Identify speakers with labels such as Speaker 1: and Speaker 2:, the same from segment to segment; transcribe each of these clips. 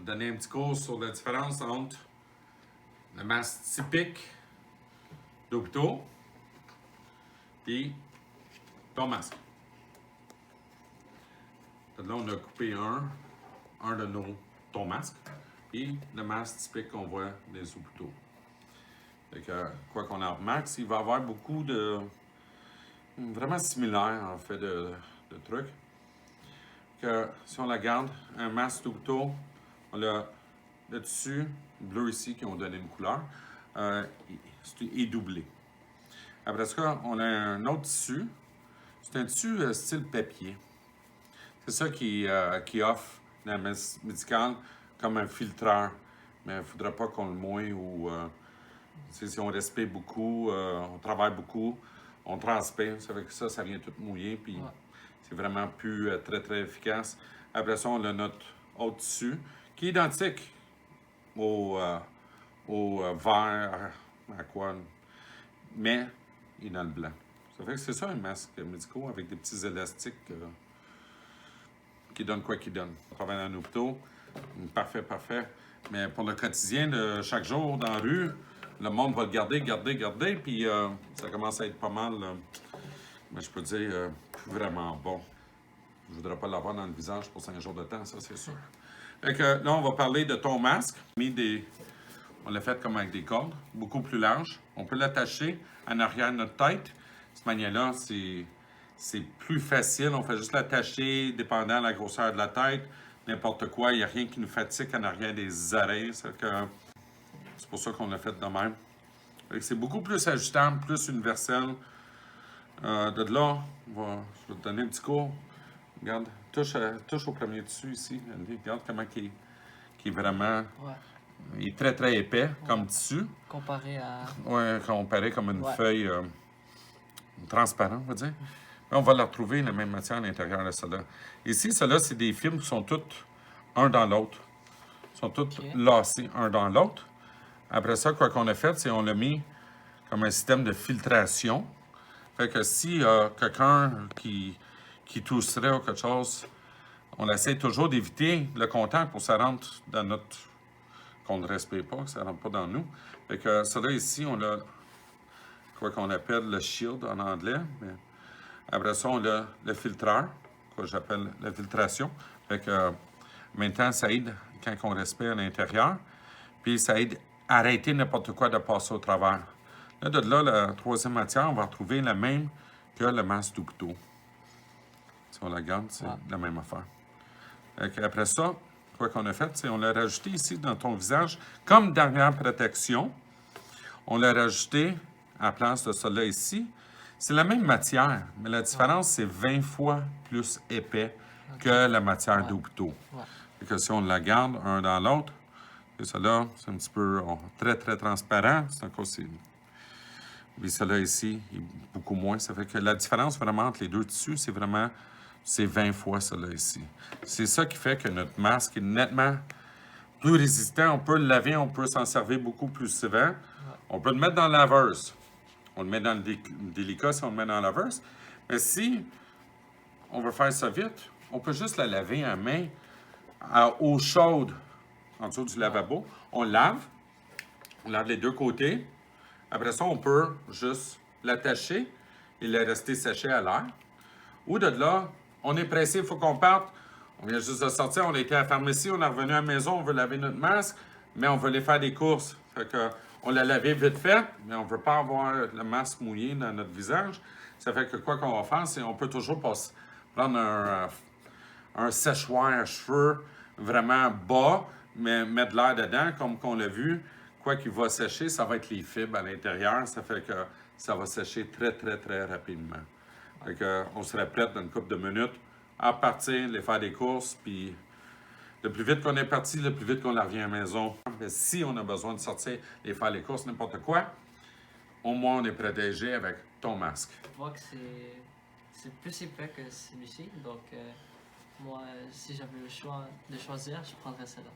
Speaker 1: donner un petit cours sur la différence entre le masque typique d'hôpitaux et ton masque. Là, on a coupé un de ton masque et le masque typique qu'on voit des hôpitaux. Fait que, quoi qu'on en remarque, il va y avoir beaucoup de vraiment similaires en fait de trucs. Que si on regarde un masque d'hôpitaux, on a le dessus bleu ici qui ont donné une couleur est doublé. Après ça, on a un autre tissu. C'est un tissu style papier. C'est ça qui offre la médicale comme un filtreur. Mais il ne faudra pas qu'on le mouille ou si on respire beaucoup, on travaille beaucoup, on transpire. Ça fait que ça vient tout mouiller. Puis c'est vraiment plus très, très efficace. Après ça, on a notre autre tissu qui est identique au vert, à quoi, mais il est dans le blanc. Ça fait que c'est ça un masque médical avec des petits élastiques qui donnent quoi qu'ils donnent. On travaille dans un hôpital, parfait, parfait. Mais pour le quotidien de chaque jour dans la rue, le monde va le garder, puis ça commence à être pas mal, mais je peux dire, vraiment bon. Je ne voudrais pas l'avoir dans le visage pour 5 jours de temps, ça c'est sûr. Fait que là, on va parler de ton masque. On l'a fait comme avec des cordes, beaucoup plus larges. On peut l'attacher en arrière de notre tête. De cette manière-là, c'est plus facile. On fait juste l'attacher dépendant de la grosseur de la tête. N'importe quoi, il n'y a rien qui nous fatigue en arrière des oreilles. C'est pour ça qu'on l'a fait de même. C'est beaucoup plus ajustable, plus universel. De là, je vais te donner un petit cours. Regarde, touche au premier tissu ici. Regarde comment il est vraiment...
Speaker 2: Ouais.
Speaker 1: Il est très, très épais comme tissu.
Speaker 2: Comparé à...
Speaker 1: Oui, comparé comme une feuille transparente, on va dire. Mais on va la retrouver, la même matière à l'intérieur de celle-là. Ici, ceux-là, c'est des films qui sont tous un dans l'autre. Ils sont tous lacés un dans l'autre. Après ça, quoi qu'on a fait, c'est qu'on l'a mis comme un système de filtration. Fait que si quelqu'un qui tousserait ou quelque chose, on essaie toujours d'éviter le contact pour que ça rentre dans notre... qu'on ne respire pas, que ça ne rentre pas dans nous. Fait que cela ici, on a quoi qu'on appelle le shield en anglais. Mais après ça, on a le filtreur, quoi j'appelle la filtration. Fait que maintenant, ça aide quand on respire à l'intérieur. Puis ça aide à arrêter n'importe quoi de passer au travers. Là, de là, la troisième matière, on va retrouver la même que le masque d'hôpital. Si on la regarde, c'est la même affaire. Après ça, quoi qu'on a fait, c'est on l'a rajouté ici dans ton visage comme dernière protection. On l'a rajouté à la place de cela ici. C'est la même matière, mais la différence, c'est 20 fois plus épais que la matière d'hôpital. Et que si on la garde un dans l'autre, cela, c'est un petit peu très, très transparent. C'est encore puis cela ici est beaucoup moins. Ça fait que la différence vraiment entre les deux tissus, c'est 20 fois cela ici. C'est ça qui fait que notre masque est nettement plus résistant. On peut le laver, on peut s'en servir beaucoup plus souvent. On peut le mettre dans la laveuse. On le met dans le délicat si on le met dans la laveuse. Mais si on veut faire ça vite, on peut juste la laver à main à eau chaude en dessous du lavabo. On lave les deux côtés. Après ça, on peut juste l'attacher et le rester séché à l'air. Ou de là, on est pressé, il faut qu'on parte. On vient juste de sortir, on a été à la pharmacie, on est revenu à la maison, on veut laver notre masque, mais on veut aller faire des courses. Fait que, on l'a lavé vite fait, mais on ne veut pas avoir le masque mouillé dans notre visage. Ça fait que quoi qu'on va faire, c'est qu'on peut toujours prendre un séchoir à cheveux vraiment bas, mais mettre de l'air dedans, comme qu'on l'a vu. Quoi qu'il va sécher, ça va être les fibres à l'intérieur. Ça fait que ça va sécher très, très, très rapidement. Fait que, on serait prêt dans une couple de minutes à partir, aller faire des courses, puis le plus vite qu'on est parti, le plus vite qu'on revient à la maison. Mais si on a besoin de sortir et faire les courses, n'importe quoi, au moins on est protégé avec ton masque.
Speaker 2: Je vois que c'est plus épais que celui-ci, donc moi, si j'avais le choix de choisir, je prendrais cela.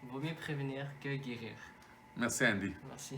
Speaker 2: Il vaut mieux prévenir que guérir.
Speaker 1: Merci, Andy.
Speaker 2: Merci.